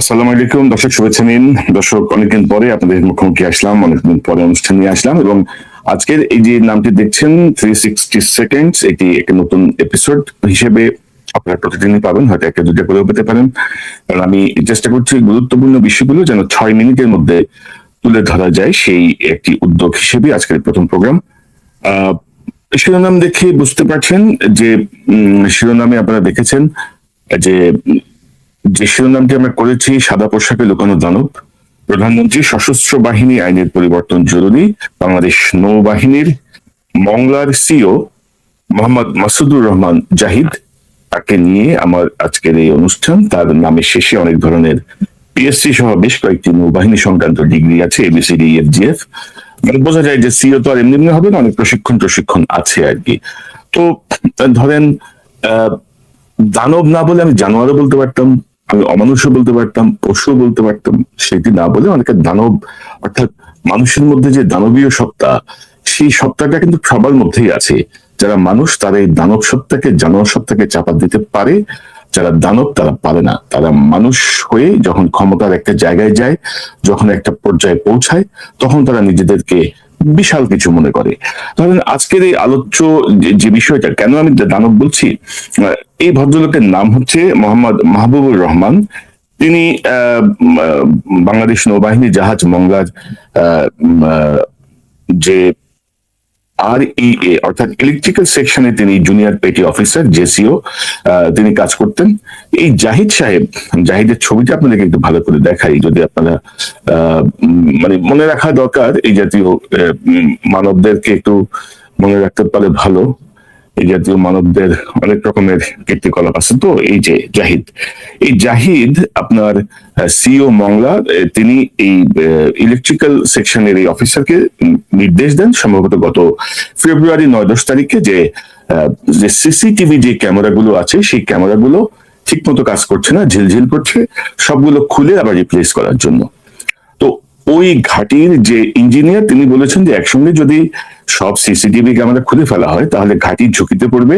আসসালামু আলাইকুম দর্শক, শুভেচ্ছা নিন। দর্শক, অনেকদিন পরে আপনাদের মুখোমুখি আসলাম, অনেকদিন পরে অনুষ্ঠান নিয়ে আসলাম এবং আজকের এই যে নামটি দেখছেন 360 সেকেন্ডস, এটি একটি নতুন এপিসোড হিসেবে আপনারা প্রতিদিনই পাবেন, হয়তো একটা দুটো করেও পেতে পারেন। কারণ আমি চেষ্টা করছি গুরুত্বপূর্ণ বিষয়গুলো যেন 6 মিনিটের মধ্যে তুলে ধরা যায়, সেই একটি উদ্যোগ হিসেবে আজকের প্রথম প্রোগ্রাম। আহ শিরোনাম দেখে বুঝতে পারছেন যে শিরোনামে আপনারা দেখেছেন যে যে শিরোনামটি আমরা করেছি, সাদা পোশাকে লুকানো দানব, প্রধানমন্ত্রী সশস্ত্র বাহিনী আইনের পরিবর্তন জরুরি, বাংলাদেশ নৌবাহিনীর মংলার সিও মোহাম্মদ মাসুদুর রহমান জাহিদ, তাকে নিয়ে আমার আজকের এই অনুষ্ঠান। তার নামের শেষে অনেক ধরনের পিএসসি সহ বেশ কয়েকটি নৌবাহিনী সংক্রান্ত ডিগ্রি আছে, এবিসিডি এফজিএফ। মানে বোঝা যায় যে সিও তো আর এমনি এমনি হবে না, অনেক প্রশিক্ষণ আছে আর কি। তো ধরেন, আহ দানব না বলে আমি জানোয়ারও বলতে পারতাম, আমি অমানুষও বলতে পারতাম, পশুও বলতে পারতাম। সেটি না বলে অনেকে দানব, অর্থাৎ মানুষের মধ্যে যে দানবীয় সত্তা, সেই সত্তাটা কিন্তু সবার মধ্যেই আছে। যারা মানুষ তারা এই দানব সত্তাকে, জানোয়ার সত্তাকে চাপা দিতে পারে। যারা দানব তারা পারে না। তারা মানুষ হয়ে যখন ক্ষমতার একটা জায়গায় যায়, যখন একটা পর্যায়ে পৌঁছায়, তখন তারা নিজেদেরকে বিশাল কিছু মনে করে। ধরেন আজকের এই আলোচ্য যে বিষয়টা, কেন আমি দানব বলছি, এই ভদ্রলোকের নাম হচ্ছে মোহাম্মদ মাহবুবুর রহমান। তিনি বাংলাদেশ নৌবাহিনী জাহাজ মংলার যে অর্থাৎ ইলেকট্রিক্যাল সেকশনে তিনি জুনিয়র পেটি অফিসার, জেসিও তিনি কাজ করতেন। এই জাহিদ সাহেব, জাহিদের ছবিটা আপনাদেরকে একটু ভালো করে দেখাই, যদি আপনারা মানে মনে রাখা দরকার, এই জাতীয় মানবদেরকে একটু মনে রাখতে পারলে ভালো। এই জাতীয় মানবদের অনেক রকমের কীর্তিকলাপ আছে। তো এই যে জাহিদ আপনার সিও মংলা, তিনি এই ইলেকট্রিক্যাল সেকশনের এই অফিসারকে নির্দেশ দেন সম্ভবত গত ফেব্রুয়ারি 9-10 তারিখে, যে সিসিটিভি যে ক্যামেরাগুলো আছে সেই ক্যামেরাগুলো ঠিক মতো কাজ করছে না, ঝিলঝিল করছে, সবগুলো খুলে আবার রিপ্লেস করার জন্য। তো ওই ঘাটির যে ইঞ্জিনিয়ার তিনি বলেছেন যে একসঙ্গে যদি সব সিসিটিভি ক্যামেরা খুলে ফেলা হয় তাহলে ঘাটির ঝুঁকিতে পড়বে,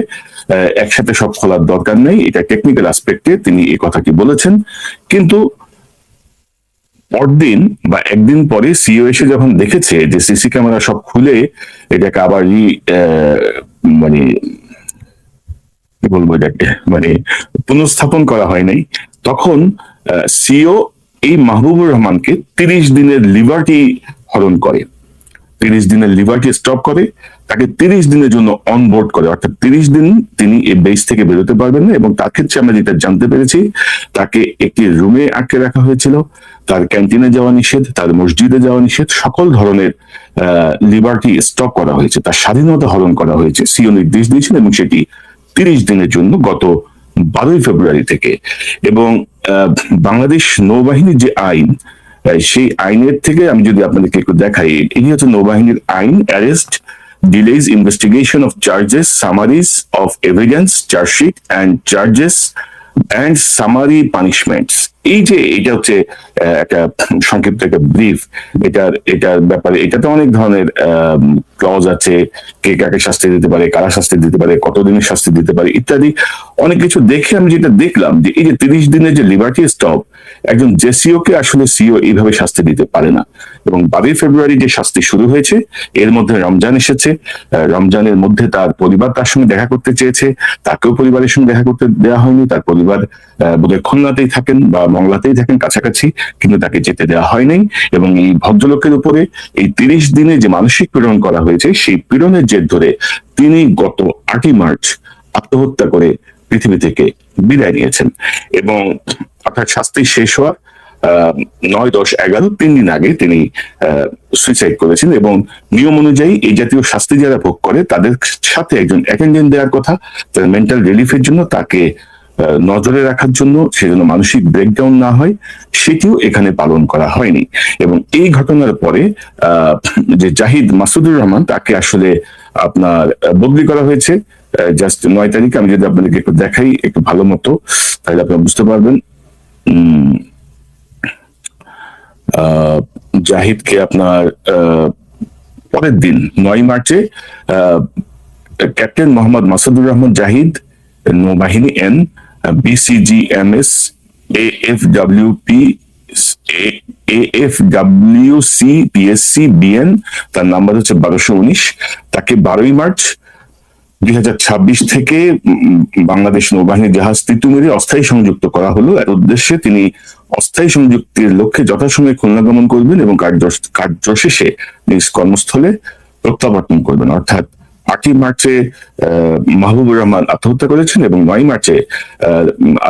একসাথে সব খোলার দরকার নেই। এটা টেকনিক্যাল আসপেক্টে তিনি এই কথাটি বলেছেন। কিন্তু পরদিন বা একদিন পরে সিও এসে যখন দেখেছে যে সিসি ক্যামেরা সব খুলে এটাকে আবার মানে কি বলবো, এটাকে মানে পুনঃস্থাপন করা হয় নাই, তখন সিও এই মাহবুবুর রহমানকে 30 দিনের লিবার্টি হরণ করে, 30 দিনের লিবার্টি স্টপ করে, তাকে 30 দিনের জন্য অনবোর্ড করে। অর্থাৎ 30 দিন তিনি এই বেস থেকে বেরোতে পারবেন না। এবং তার ক্ষেত্রে আমরা যেটা জানতে পেরেছি, তাকে একটি রুমে আটকে রাখা হয়েছিল, তার ক্যান্টিনে যাওয়া নিষেধ, তার মসজিদে যাওয়া নিষেধ, সকল ধরনের লিবার্টি স্টপ করা হয়েছে, তার স্বাধীনতা হরণ করা হয়েছে। সিও নির্দেশ দিয়েছেন এবং সেটি 30 দিনের জন্য গত 12ই ফেব্রুয়ারি থেকে। এবং বাংলাদেশ নৌবাহিনীর যে আইন, সেই আইনের থেকে আমি যদি আপনাদেরকে একটু দেখাই, এটি হচ্ছে নৌবাহিনীর আইন, arrest, delays, investigation of charges, summaries of evidence, chargesheet and charges and summary punishments. এই যে এটা হচ্ছে একটা সংক্ষিপ্ত একটা ব্রিফ। এটার ব্যাপারে এটাতে অনেক ধরনের ক্লজ আছে, কে কাকে শাস্তি দিতে পারে, কারা শাস্তি দিতে পারে, কতদিনের শাস্তি দিতে পারে ইত্যাদি অনেক কিছু দেখে আমি যেটা দেখলাম যে এই যে 30 দিনের যে লিবার্টি স্টপ, একজন জেসিও কে আসলে সিও এইভাবে শাস্তি দিতে পারে না। এবং 12 ফেব্রুয়ারি যে শাস্তি শুরু হয়েছে, এর মধ্যে রমজান এসেছে, রমজানের মধ্যে তার পরিবার তার সঙ্গে দেখা করতে চেয়েছে, তাকেও পরিবারের সঙ্গে দেখা করতে দেওয়া হয়নি। তার পরিবার বোধহয় খুলনাতেই থাকেন বা মংলাতেই থাকেন কাছাকাছি, কিন্তু তাকে যেতে দেওয়া হয় নাই। এবং এই ভদ্রলোকের উপরে এই 30 দিনে যে মানসিক পীড়ন করা হয়েছে, সেই পীড়নের জের ধরে তিনি গত 8ই মার্চ আত্মহত্যা করে পৃথিবী থেকে বিদায় নিয়েছেন। এবং অর্থাৎ শাস্তি শেষ হওয়ার 9-10-11 3 দিন আগে তিনি সুইসাইড করেছেন। এবং নিয়ম অনুযায়ী এই জাতীয় শাস্তি যারা ভোগ করে তাদের সাথে একজন অ্যাটেন্ডেন্ট দেওয়ার কথা, তার মেন্টাল রিলিফের জন্য, তাকে নজরে রাখার জন্য, সেজন্য মানসিক ব্রেকডাউন না হয়, সেটিও এখানে পালন করা হয়নি। এবং এই ঘটনার পরে যে জাহিদ মাসুদুর রহমান, তাকে আসলে আপনার বদলি করা হয়েছে জাস্ট 9 তারিখে। আমি যদি আপনাদেরকে একটু দেখাই একটু ভালো মতো, তাহলে আপনারা বুঝতে পারবেন। জাহিদকে আপনার পরের দিন 9 মার্চে ক্যাপ্টেন মোহাম্মদ মাসুদুর রহমান জাহিদ, নৌবাহিনী, বিসিজিএমএস AFWP AFWCPSC-BN, তার নাম্বার হচ্ছে 1219। তাকে 12ই মার্চ 2026 থেকে বাংলাদেশ নৌবাহিনীর জাহাজ তিতুমিরে অস্থায়ী সংযুক্ত করা হলো। এর উদ্দেশ্যে তিনি অস্থায়ী সংযুক্তির লক্ষ্যে যথাসময়ে খুলনা গমন করবেন এবং কার্য শেষে নিজ কর্মস্থলে প্রত্যাবর্তন করবেন। অর্থাৎ 8ই মার্চে মাহবুবুর রহমান আত্মহত্যা করেছেন এবং 9ই মার্চে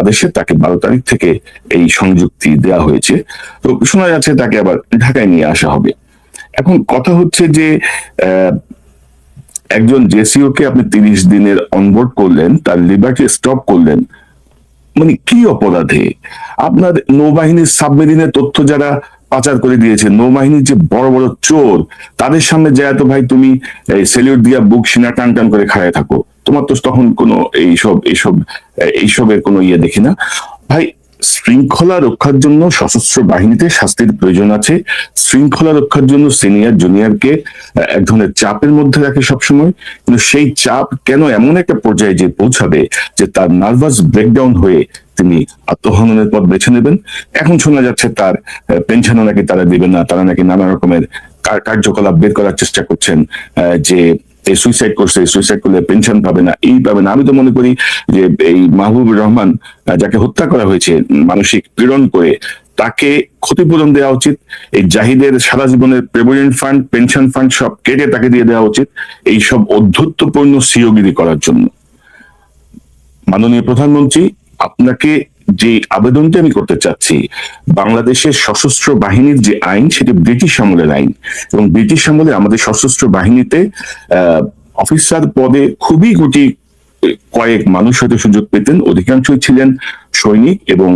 আদেশে তাকে 12 তারিখ থেকে এই সংযুক্তি দেওয়া হয়েছে। তো শোনা যাচ্ছে তাকে আবার ঢাকায় নিয়ে আসা হবে। এখন কথা হচ্ছে যে একজন জেসিও কে আপনি 30 দিনের অনবোর্ড করলেন, তার লিবার্টি স্টপ করলেন, মানে কি অপরাধে? আপনার নৌবাহিনীর সাবমেরিনের তথ্য যারা পাচার করে দিয়েছে, নৌবাহিনীর যে বড় বড় চোর, তাদের সামনে যায় তো ভাই তুমি সেলিউট দিয়া বুক সিনা টান টান করে খাড়ায় থাকো, তোমার তো তখন কোনো এইসবের কোনো ইয়ে দেখি না ভাই। শৃঙ্খলা রক্ষার জন্য সশস্ত্র বাহিনীতে শাস্তির প্রয়োজন আছে। শৃঙ্খলা রক্ষার জন্য সিনিয়র জুনিয়রকে এক ধরনের চাপের মধ্যে রাখে সবসময়, কিন্তু সেই চাপ কেন এমন একটা পর্যায়ে যে পৌঁছাবে যে তার নার্ভাস ব্রেকডাউন হয়ে তিনি আত্মহননের পথ বেছে নেবেন। এখন শোনা যাচ্ছে তার পেনশনও নাকি তারা দিবেন না, তারা নাকি নানা রকমের কার্যকলাপ বের করার চেষ্টা করছেন, যে সুইসাইড করছে, সুইসাইড করলে পেনশন পাবে না, এই পাবে না। আমি তো মনে করি যে এই মাহবুবুর রহমান যাকে হত্যা করা হয়েছে মানসিক পীড়ন করে, তাকে ক্ষতিপূরণ দেওয়া উচিত। এই জাহিদের সারা জীবনের প্রেভিডেন্ট ফান্ড, পেনশন ফান্ড সব কেটে তাকে দিয়ে দেওয়া উচিত এই সব অধ্যত্বপূর্ণ সিওগিরি করার জন্য। মাননীয় প্রধানমন্ত্রী, আপনাকে যে আবেদনটি আমি করতে চাচ্ছি, বাংলাদেশের সশস্ত্র বাহিনীর যে আইন সেটি ব্রিটিশ আমলের আইন, এবং ব্রিটিশ আমলে আমাদের সশস্ত্র বাহিনীতে অফিসার পদে খুবই গুটি কয়েক মানুষ হয়তো সুযোগ পেতেন, অধিকাংশই ছিলেন সৈনিক এবং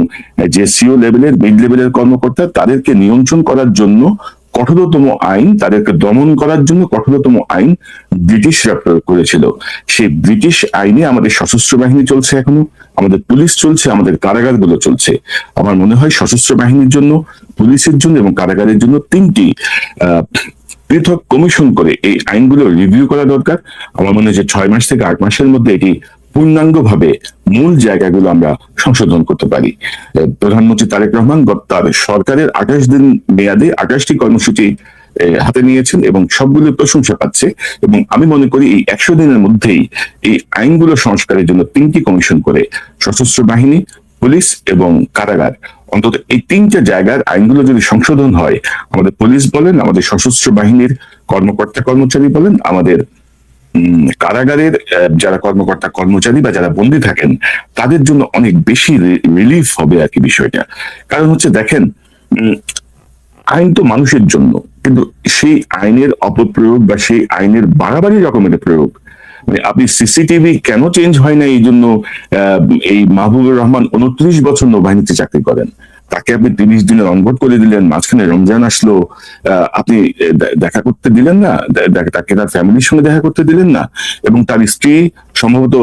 যে সিও লেভেলের, মিড লেভেলের কর্মকর্তা। তাদেরকে নিয়ন্ত্রণ করার জন্য কঠোরতম আইন, তাদেরকে দমন করার জন্য কঠোরতম আইন ব্রিটিশরা প্রয়োগ করেছিল। সেই ব্রিটিশ আইনে আমাদের সশস্ত্র বাহিনী চলছে, এখনো আমাদের পুলিশ চলছে, আমাদের কারাগারগুলো চলছে। আমার মনে হয় সশস্ত্র বাহিনীর জন্য, পুলিশের জন্য এবং কারাগারের জন্য 3টি পৃথক কমিশন করে এই আইনগুলো রিভিউ করা দরকার। আমার মনে হয় যে 6 মাস থেকে 8 মাসের মধ্যে এটি পূর্ণাঙ্গ ভাবে মূল জায়গাগুলো আমরা সংশোধন করতে পারি। প্রধানমন্ত্রী তারেক রহমান তার সরকারের 28 দিন মেয়াদে 28টি কর্মসূচি হাতে নিয়েছেন এবং সবগুলো প্রশংসা পাচ্ছে, এবং আমি মনে করি এই 100 দিনের মধ্যেই এই আইনগুলো সংস্কারের জন্য 3টি কমিশন করে সশস্ত্র বাহিনী, পুলিশ এবং কারাগার, অন্তত এই 3টে জায়গার আইনগুলো যদি সংশোধন হয়, আমাদের পুলিশ বলেন, আমাদের সশস্ত্র বাহিনীর কর্মকর্তা কর্মচারী বলেন, আমাদের কারাগারের যারা কর্মকর্তা কর্মচারী বা যারা বন্দী থাকেন, তাদের জন্য অনেক বেশি রিলিফ হবে আর কি বিষয়টা। কারণ হচ্ছে দেখেন, আইন তো মানুষের জন্য, কিন্তু সেই আইনের অপপ্রয়োগ বা সেই আইনের বাড়াবাড়ি রকমের প্রয়োগ, মানে আপনি সিসিটিভি কেন চেঞ্জ হয় না এই জন্য এই মাহবুবুর রহমান 29 বছর নৌবাহিনীতে চাকরি করেন, তাকে আপনি 30 দিনের অনবোর্ড করে দিলেন, মাঝখানে রমজান আসলো, আপনি দেখা করতে দিলেন না, তাকে তার ফ্যামিলির সঙ্গে দেখা করতে দিলেন না, এবং তার স্ত্রী সম্ভবত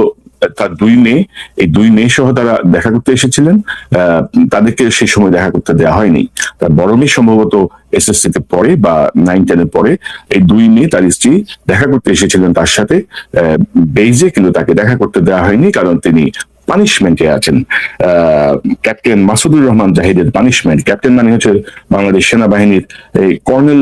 তার 2 মেয়ে, এই 2 মেয়ে সহ তারা দেখা করতে এসেছিলেন, তাদেরকে সেই সময় দেখা করতে দেওয়া হয়নি। তার বড় মেয়ে সম্ভবত এসএসসি তে পড়ে বা 9-10-এ পড়ে, এই 2 মেয়ে তার স্ত্রী দেখা করতে এসেছিলেন তার সাথে বেইজে, কিন্তু তাকে দেখা করতে দেওয়া হয়নি কারণ তিনি পানিশমেন্টে আছেন। ক্যাপ্টেন মাসুদুর রহমান জাহিদের পানিশমেন্ট, ক্যাপ্টেন মানে হচ্ছে বাংলাদেশ সেনাবাহিনীর এই কর্নেল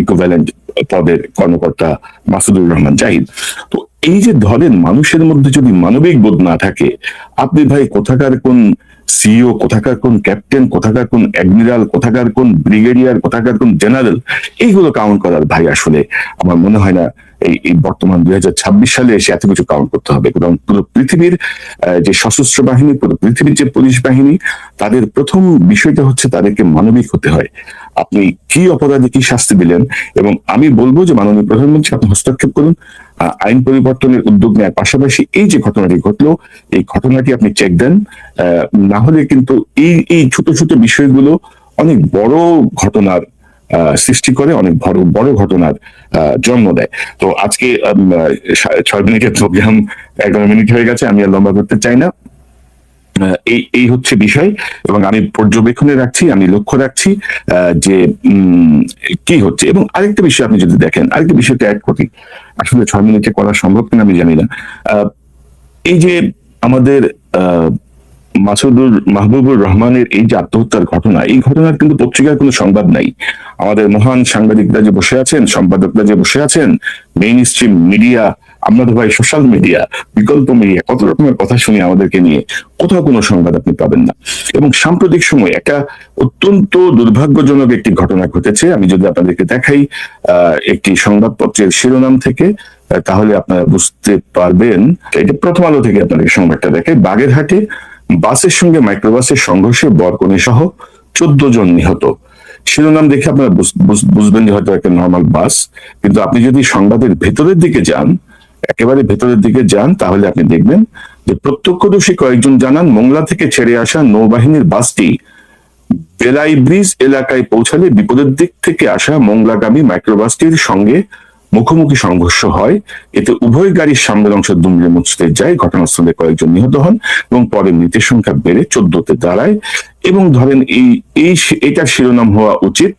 ইকুইভ্যালেন্ট পদের কর্মকর্তা মাসুদুর রহমান জাহিদ। তো এই যে ধরেন মানুষের মধ্যে যদি মানবিক বোধ না থাকে, আপনি ভাই কোথাকার কোন সিইও, কোথাকার কোন ক্যাপ্টেন, কোথাকার কোন অ্যাডমিরাল, কোথাকার কোন ব্রিগেডিয়ার, কোথাকার কোন জেনারেল, এইগুলো কাউন্ট করার ভাই আসলে আমার মনে হয় না এই বর্তমান 2026 সালে এসে এত কিছু কাউন্ট করতে হবে। কারণ পুরো পৃথিবীর যে সশস্ত্র বাহিনী, পুরো পৃথিবীর যে পুলিশ বাহিনী, তাদের প্রথম বিষয়টা হচ্ছে তাদেরকে মানবিক হতে হয়। আপনি কি অপরাধে কি শাস্তি দিলেন, এবং আমি বলবো যে মাননীয় প্রধানমন্ত্রী আপনি হস্তক্ষেপ করুন, আইন পরিবর্তনের উদ্যোগ নেওয়ার পাশাপাশি এই যে ঘটনাটি ঘটলো, এই ঘটনাটি আপনি চেক দেন। না হলে কিন্তু এই ছোট ছোট বিষয়গুলো অনেক বড় ঘটনার সৃষ্টি করে, অনেক বড় বড় ঘটনার জন্ম দেয়। তো আজকে 6 মিনিটের প্রোগ্রাম 11 মিনিট হয়ে গেছে, আমি আর লম্বা করতে চাই না। এই হচ্ছে বিষয়, এবং আমি পর্যবেক্ষণে রাখছি, আমি লক্ষ্য রাখছি যে কি হচ্ছে। এবং আরেকটা বিষয় আপনি যদি দেখেন, আরেকটা বিষয়টা অ্যাড করি, আসলে 6 মিনিটে করা সম্ভব কিনা আমি জানি না। এই যে আমাদের মাহবুবুর রহমানের এই যে আত্মহত্যার ঘটনা, এই ঘটনার কিন্তু পত্রিকার কোনো সংবাদ নাই। আমাদের মহান সাংবাদিকরা যে বসে আছেন, সম্পাদকরা যে বসে আছেন, মেইন স্ট্রিম মিডিয়া, আপনাদের ভাই সোশ্যাল মিডিয়া, বিকল্প মিডিয়া, কত রকমের কথা শুনি আমাদেরকে নিয়ে, কোথাও কোনো সংবাদ আপনি পাবেন না। এবং সাম্প্রতিক সময় একটা অত্যন্ত দুর্ভাগ্যজনক একটি ঘটনা ঘটেছে। আমি যদি আপনাদেরকে দেখাই একটি সংবাদপত্রের শিরোনাম থেকে, তাহলে আপনারা বুঝতে পারবেন। এটা প্রথম আলো থেকে আপনাদের সংবাদটা দেখে, বাগেরহাটে বাসের সঙ্গে মাইক্রোবাসের সংঘর্ষে বরকনে সহ 14 জন নিহত। শিরোনাম দেখে আপনারা বুঝবেন যে হয়তো একটা নর্মাল বাস, কিন্তু আপনি যদি সংবাদের ভেতরের দিকে যান, একেবারে ভেতরের দিকে যান, তাহলে আপনি দেখবেন যে প্রত্যক্ষদর্শী কয়েকজন জানান, মোংলা থেকে ছেড়ে আসা নৌবাহিনীর বাসটি বেলাই ব্রিজ এলাকায় পৌঁছালে বিপদের দিক থেকে আসা মোংলাগামী মাইক্রোবাসটির সঙ্গে মুখোমুখি সংঘর্ষ হয়। এতে উভয় গাড়ির সামনের অংশ দুমড়ে মুচড়ে যায়। ঘটনাস্থলে কয়েকজন নিহত হন এবং পরে মৃতের সংখ্যা বেড়ে 14-তে দাঁড়ায়। এবং ধরেন এটার শিরোনাম হওয়া উচিত,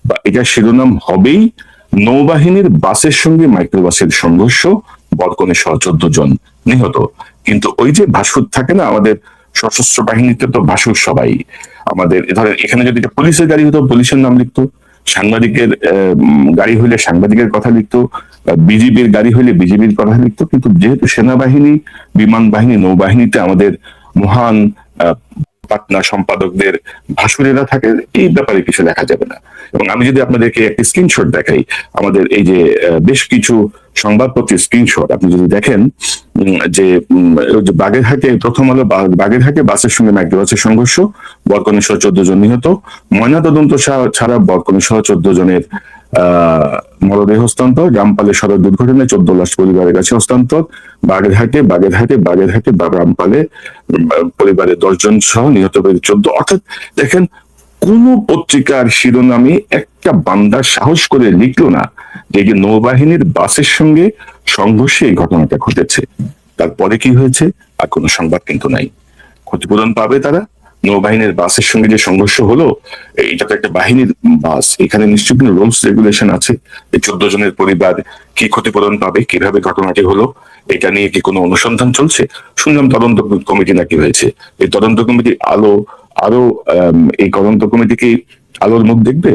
বা এটার শিরোনাম হবেই নৌবাহিনীর বাসের সঙ্গে মাইক্রোবাসের সংঘর্ষ, বরকনে সহ 14 জন নিহত। কিন্তু ওই যে ভাসুর থাকে না, আমাদের সশস্ত্র বাহিনীতে তো ভাসুর সবাই। আমাদের ধরেন এখানে যদি এটা পুলিশের গাড়ি হতো, পুলিশের নাম লিখতো, সাংবাদিকের গাড়ি হইলে সাংবাদিকের কথা লিখতো, বিজিবির গাড়ি হইলে বিজিবির কথা লিখতো। কিন্তু যেহেতু সেনাবাহিনী, বিমান বাহিনী, নৌবাহিনীতে আমাদের মহান পাটনা সম্পাদকদের ভাসুরেরা থাকে, এই ব্যাপারে কিছু লেখা যাবে না। এবং আমি যদি আপনাদেরকে একটি স্ক্রিনশট দেখাই, আমাদের এই যে বেশ কিছু সংবাদপত্রের স্ক্রিনশট আপনি যদি দেখেন, যে বাগেরহাটে, প্রথম আলো বাগেরহাটে বাসের সঙ্গে মাইক্রোবাসের সংঘর্ষ, বরকনে সহ 14 জন নিহত। ময়নাতদন্ত ছাড়া বরকনে সহ 14 জনের মরদেহ হস্তান্তর। রামপালে সড়ক দুর্ঘটনায় 14 লাশ পরিবারের কাছে হস্তান্তর। বাগেরহাটে রামপালে পরিবারের 10 জন সহ নিহত হয়ে 14। অর্থাৎ দেখেন, কোন পত্রিকার শিরোনামে একটা বান্দা সাহস করে লিখলো না যে নৌবাহিনীর বাসের সঙ্গে সংঘর্ষে এই ঘটনাটা ঘটেছে। তারপরে কি হয়েছে আর কোনো সংবাদ কিন্তু নাই। ক্ষতিপূরণ পাবে তারা। নৌবাহিনীর বাসের সঙ্গে যে সংঘর্ষ হলো, এটা তো একটা বাহিনীর বাস, এখানে নিশ্চয়ই কোনো রুলস রেগুলেশন আছে। এই 14 জনের পরিবার কি ক্ষতিপূরণ পাবে, কিভাবে ঘটনাটি হলো, এটা নিয়ে কি কোনো অনুসন্ধান চলছে? শুনলাম তদন্ত কমিটি নাকি হয়েছে। এই তদন্ত কমিটি আরো এই তদন্ত কমিটি কি আলোর মুখ দেখবে?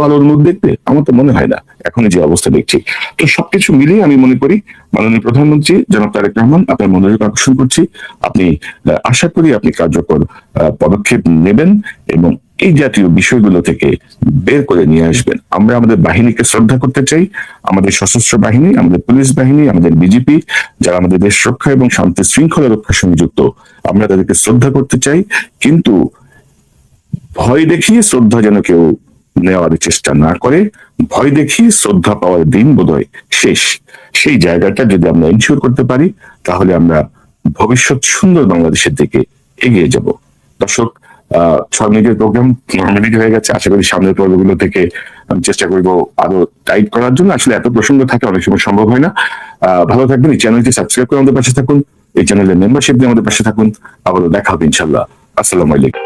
আলোর মুখ দেখবে? আমার তো মনে হয় না, এখনই যে অবস্থা দেখছি। তো সবকিছু মিলিয়ে আমি মনে করি মাননীয় প্রধানমন্ত্রী জনাব তারেক রহমান, আপনার মনোযোগ আকর্ষণ করছি, আপনি আশা করি আপনি কার্যকর পদক্ষেপ নেবেন এবং এই জাতীয় বিষয়গুলো থেকে বের করে নিয়ে আসবেন। আমরা আমাদের বাহিনীকে শ্রদ্ধা করতে চাই, আমাদের সশস্ত্র বাহিনী, আমাদের পুলিশ বাহিনী, আমাদের বিজেপি, যারা আমাদের দেশ রক্ষা এবং শান্তি শৃঙ্খলা রক্ষার সঙ্গে যুক্ত, আমরা তাদেরকে শ্রদ্ধা করতে চাই। কিন্তু ভয় দেখিয়ে শ্রদ্ধা যেন কেউ নেওয়ার চেষ্টা না করে। ভয় দেখিয়ে শ্রদ্ধা পাওয়ার দিন বোধহয় শেষ। সেই জায়গাটা যদি আমরা ইনশিওর করতে পারি, তাহলে আমরা ভবিষ্যৎ সুন্দর বাংলাদেশের দিকে এগিয়ে যাব। দর্শক, 6 মিনিটের প্রোগ্রাম 9 মিনিট হয়ে গেছে। আশা করি সামনের পর্বগুলো থেকে আমি চেষ্টা করবো আরো টাইট করার জন্য। আসলে এত প্রসঙ্গ থাকে, অনেক সময় সম্ভব হয় না। ভালো থাকবেন, এই চ্যানেলটি সাবস্ক্রাইব করে আমাদের পাশে থাকুন, এই চ্যানেলের মেম্বারশিপ দিয়ে আমাদের পাশে থাকুন। আবারও দেখা হবে ইনশাল্লাহ। আসসালামু আলাইকুম।